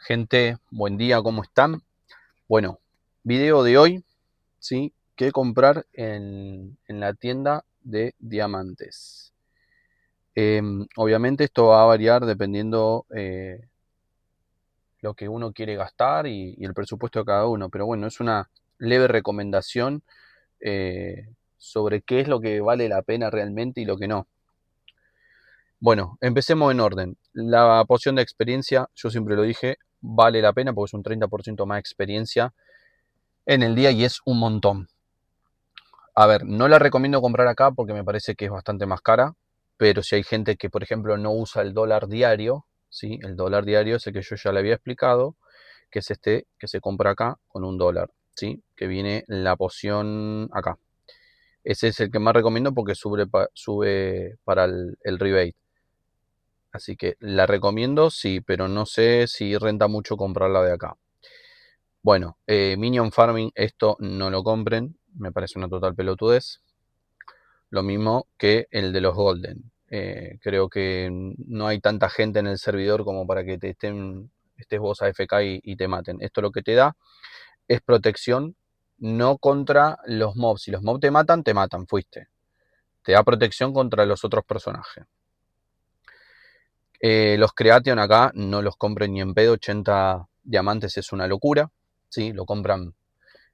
Gente, buen día, ¿cómo están? Bueno, video de hoy, ¿sí? ¿Qué comprar en la tienda de diamantes? Obviamente esto va a variar dependiendo lo que uno quiere gastar y el presupuesto de cada uno, pero bueno, es una leve recomendación sobre qué es lo que vale la pena realmente y lo que no. Bueno, empecemos en orden. La poción de experiencia, yo siempre lo dije, vale la pena porque es un 30% más experiencia en el día y es un montón. A ver, no la recomiendo comprar acá porque me parece que es bastante más cara, pero si hay gente que, por ejemplo, no usa el dólar diario, ¿sí? El dólar diario es el que yo ya le había explicado, que es este que se compra acá con un dólar, ¿sí? Que viene la poción acá. Ese es el que más recomiendo porque sube para el rebate. Así que la recomiendo, sí, pero no sé si renta mucho comprarla de acá. Bueno, Minion Farming, esto no lo compren, me parece una total pelotudez. Lo mismo que el de los Golden. Creo que no hay tanta gente en el servidor como para que estés vos AFK y te maten. Esto lo que te da es protección, no contra los mobs. Si los mobs te matan, fuiste. Te da protección contra los otros personajes. Los Creation acá no los compren ni en pedo. 80 diamantes es una locura. ¿Sí? Lo compran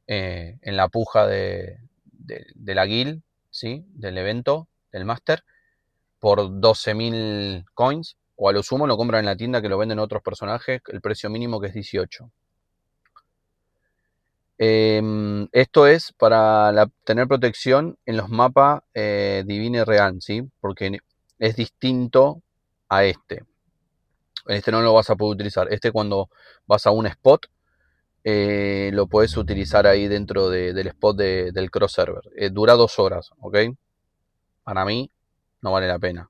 en la puja de la guild, ¿sí? Del evento, del Master, por 12.000 coins. O a lo sumo lo compran en la tienda que lo venden otros personajes, el precio mínimo que es 18. Esto es para tener protección en los mapas Divine Real, ¿sí? Porque es distinto a este. En este no lo vas a poder utilizar. Este cuando vas a un spot, lo puedes utilizar ahí dentro del spot del cross server. Dura 2 horas, ¿ok? Para mí no vale la pena.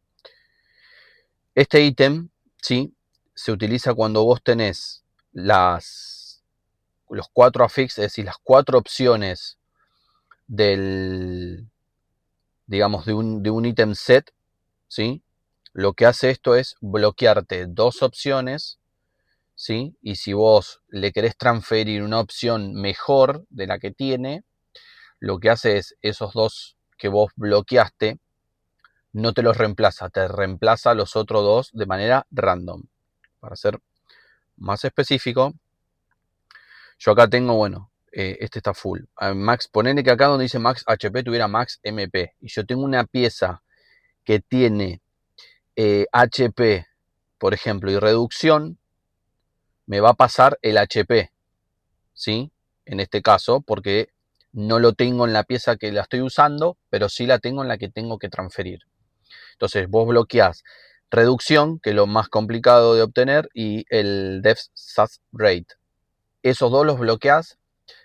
Este ítem, ¿sí? Se utiliza cuando vos tenés los 4 affix, es decir, las 4 opciones del, digamos, de un ítem set, ¿sí? Lo que hace esto es bloquearte 2 opciones, ¿sí? Y si vos le querés transferir una opción mejor de la que tiene, lo que hace es esos 2 que vos bloqueaste, no te los reemplaza, te reemplaza los otros 2 de manera random. Para ser más específico, yo acá tengo, bueno, este está full. Max, ponele que acá donde dice Max HP tuviera Max MP. Y yo tengo una pieza que tiene HP, por ejemplo, y reducción, me va a pasar el HP, ¿sí? En este caso, porque no lo tengo en la pieza que la estoy usando, pero sí la tengo en la que tengo que transferir. Entonces, vos bloqueás reducción, que es lo más complicado de obtener, y el Def Sat Rate. Esos dos los bloqueás,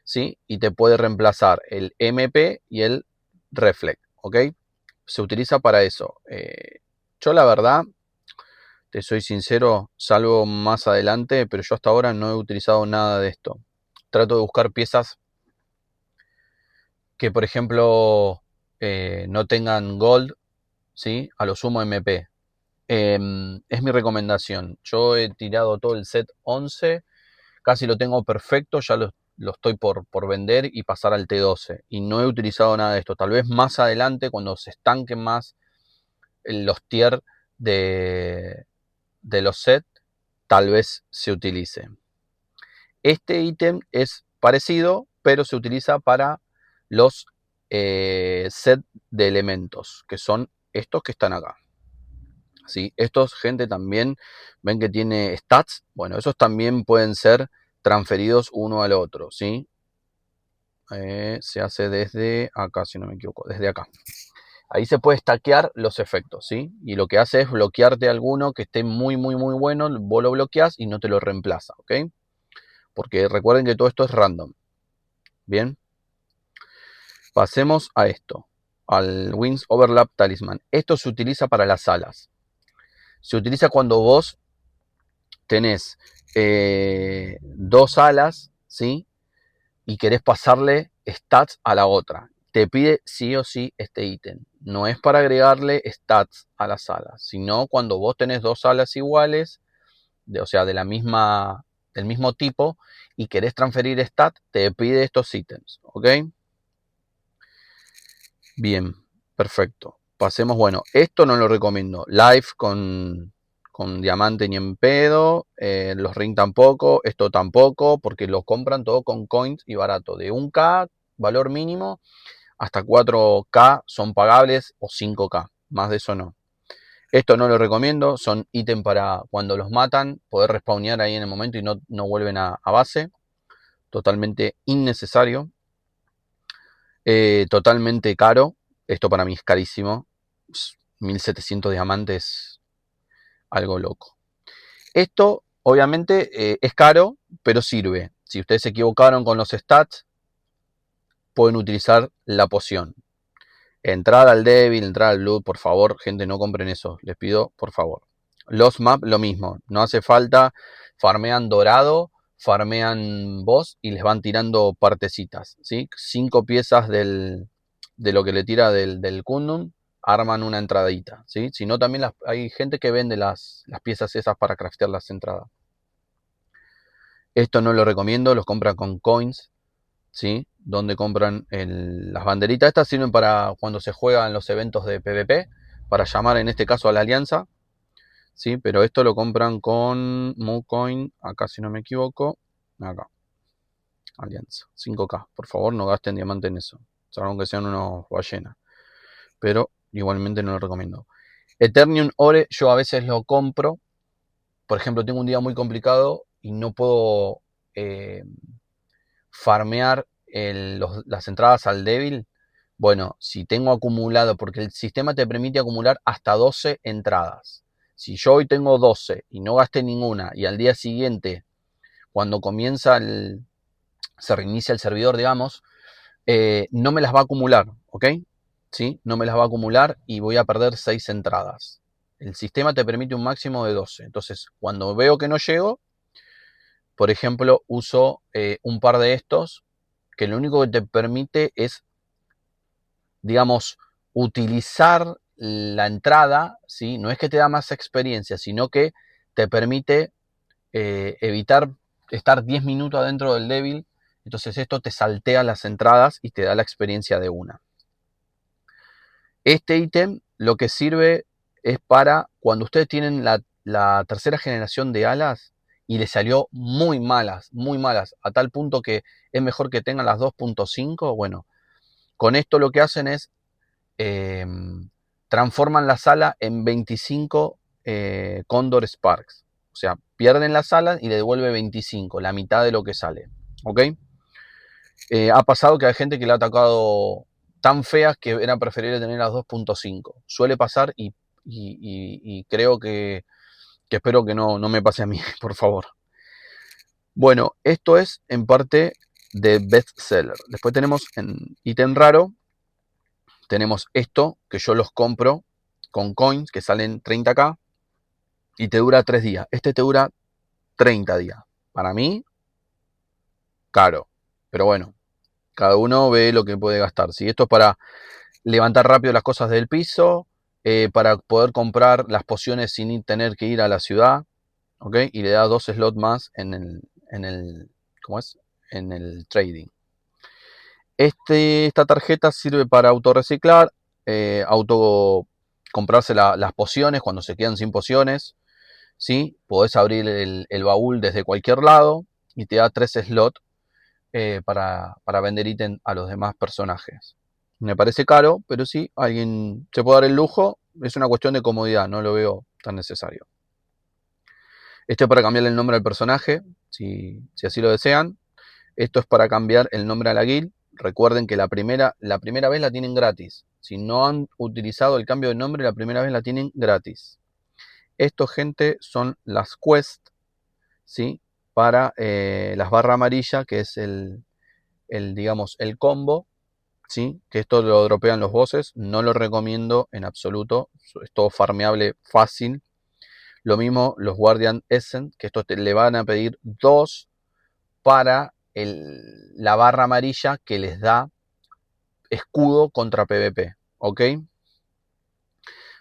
¿sí? Y te puede reemplazar el MP y el Reflect, ¿ok? Se utiliza para eso. Yo la verdad, te soy sincero, salvo más adelante, pero yo hasta ahora no he utilizado nada de esto. Trato de buscar piezas que, por ejemplo, no tengan gold, ¿sí? A lo sumo MP. Es mi recomendación. Yo he tirado todo el set 11, casi lo tengo perfecto, ya lo estoy por vender y pasar al T12. Y no he utilizado nada de esto. Tal vez más adelante, cuando se estanquen más los tier de los sets, tal vez se utilice. Este ítem es parecido, pero se utiliza para los set de elementos, que son estos que están acá. ¿Sí? Estos, gente, también ven que tiene stats. Bueno, esos también pueden ser transferidos uno al otro, ¿sí? Se hace desde acá, si no me equivoco, desde acá. Ahí se puede stackear los efectos, ¿sí? Y lo que hace es bloquearte alguno que esté muy, muy, muy bueno, vos lo bloqueas y no te lo reemplaza, ¿ok? Porque recuerden que todo esto es random. Bien, pasemos a esto, al Wings Overlap Talisman. Esto se utiliza para las alas. Se utiliza cuando vos tenés 2 alas, ¿sí? Y querés pasarle stats a la otra. Te pide sí o sí este ítem. No es para agregarle stats a las alas, sino cuando vos tenés 2 alas iguales, o sea, de la misma del mismo tipo y querés transferir stat, te pide estos ítems, ¿ok? Bien, perfecto. Pasemos, bueno, esto no lo recomiendo. Live con diamante ni en pedo, los ring tampoco, esto tampoco, porque lo compran todo con coins y barato. De 1K, valor mínimo, hasta 4K son pagables o 5K, más de eso no. Esto no lo recomiendo, son ítems para cuando los matan, poder respawnear ahí en el momento y no vuelven a base. Totalmente innecesario. Totalmente caro. Esto para mí es carísimo. 1700 diamantes, algo loco. Esto, obviamente, es caro, pero sirve. Si ustedes se equivocaron con los stats, pueden utilizar la poción. Entrar al débil, entrar al blood, por favor, gente, no compren eso. Les pido, por favor. Los map, lo mismo. No hace falta. Farmean dorado, farmean boss y les van tirando partecitas, ¿sí? 5 piezas de lo que le tira del Kundun, arman una entradita, ¿sí? Si no, también hay gente que vende las piezas esas para craftear las entradas. Esto no lo recomiendo, los compran con coins, ¿sí? Donde compran las banderitas. Estas sirven para cuando se juegan los eventos de PvP, para llamar en este caso a la alianza, ¿sí? Pero esto lo compran con MooCoin, acá si no me equivoco, acá, alianza, 5K. Por favor, no gasten diamante en eso, salvo que sean unos ballenas, pero igualmente no lo recomiendo. Eternium Ore yo a veces lo compro, por ejemplo, tengo un día muy complicado y no puedo farmear las entradas al débil. Bueno, si tengo acumulado, porque el sistema te permite acumular hasta 12 entradas. Si yo hoy tengo 12 y no gasté ninguna y al día siguiente, cuando se reinicia el servidor, digamos, no me las va a acumular, ¿ok? ¿Sí? No me las va a acumular y voy a perder 6 entradas. El sistema te permite un máximo de 12. Entonces, cuando veo que no llego, por ejemplo, uso un par de estos, que lo único que te permite es, digamos, utilizar la entrada, ¿sí? No es que te da más experiencia, sino que te permite evitar estar 10 minutos adentro del débil. Entonces esto te saltea las entradas y te da la experiencia de una. Este ítem lo que sirve es para cuando ustedes tienen la tercera generación de alas y les salió muy malas, a tal punto que es mejor que tengan las 2.5. Bueno, con esto lo que hacen es transforman la sala en 25 Condor Sparks. O sea, pierden las alas y le devuelve 25, la mitad de lo que sale. ¿Ok? Ha pasado que hay gente que le ha atacado tan feas que era preferible tener las 2.5. Suele pasar y creo que espero que no me pase a mí, por favor. Bueno, esto es en parte de bestseller. Después tenemos en ítem raro, tenemos esto, que yo los compro con coins que salen 30K y te dura 3 días. Este te dura 30 días. Para mí, caro. Pero bueno, cada uno ve lo que puede gastar. Si esto es para levantar rápido las cosas del piso, para poder comprar las pociones sin tener que ir a la ciudad, ¿ok? Y le da 2 slots más ¿cómo es? En el trading. Esta tarjeta sirve para autorreciclar, comprarse las pociones cuando se quedan sin pociones, ¿sí? Podés abrir el baúl desde cualquier lado y te da 3 slots para vender ítem a los demás personajes. Me parece caro, pero sí, alguien se puede dar el lujo, es una cuestión de comodidad, no lo veo tan necesario. Esto es para cambiarle el nombre al personaje, si así lo desean. Esto es para cambiar el nombre a la guild. Recuerden que la primera vez la tienen gratis. Si no han utilizado el cambio de nombre, la primera vez la tienen gratis. Esto, gente, son las quests, ¿sí? Para las barras amarillas, que es digamos, el combo, ¿sí? Que esto lo dropean los bosses. No lo recomiendo en absoluto. Es todo farmeable fácil. Lo mismo los Guardian Essence, que esto le van a pedir 2 para la barra amarilla que les da escudo contra PvP. ¿Ok?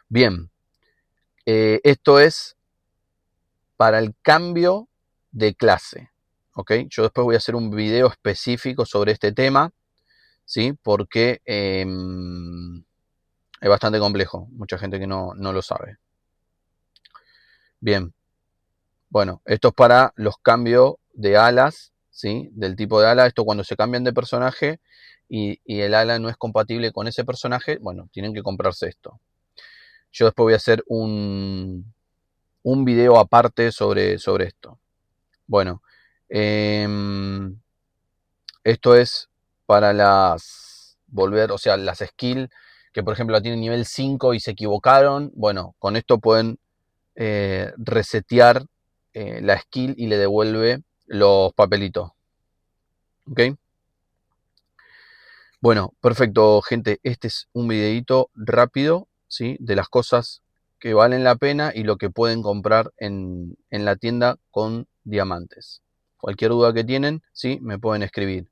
Bien. Esto es para el cambio de clase. ¿Ok? Yo después voy a hacer un video específico sobre este tema, ¿sí? Porque es bastante complejo. Mucha gente que no lo sabe. Bien. Bueno, esto es para los cambios de alas, ¿sí? Del tipo de ala. Esto cuando se cambian de personaje y el ala no es compatible con ese personaje, bueno, tienen que comprarse esto. Yo después voy a hacer un video aparte sobre esto. Bueno, esto es para o sea, las skills que por ejemplo la tienen nivel 5 y se equivocaron. Bueno, con esto pueden resetear la skill y le devuelve los papelitos. ¿Ok? Bueno, perfecto, gente. Este es un videito rápido, ¿sí? De las cosas que valen la pena y lo que pueden comprar en la tienda con diamantes. Cualquier duda que tienen, ¿sí? Me pueden escribir.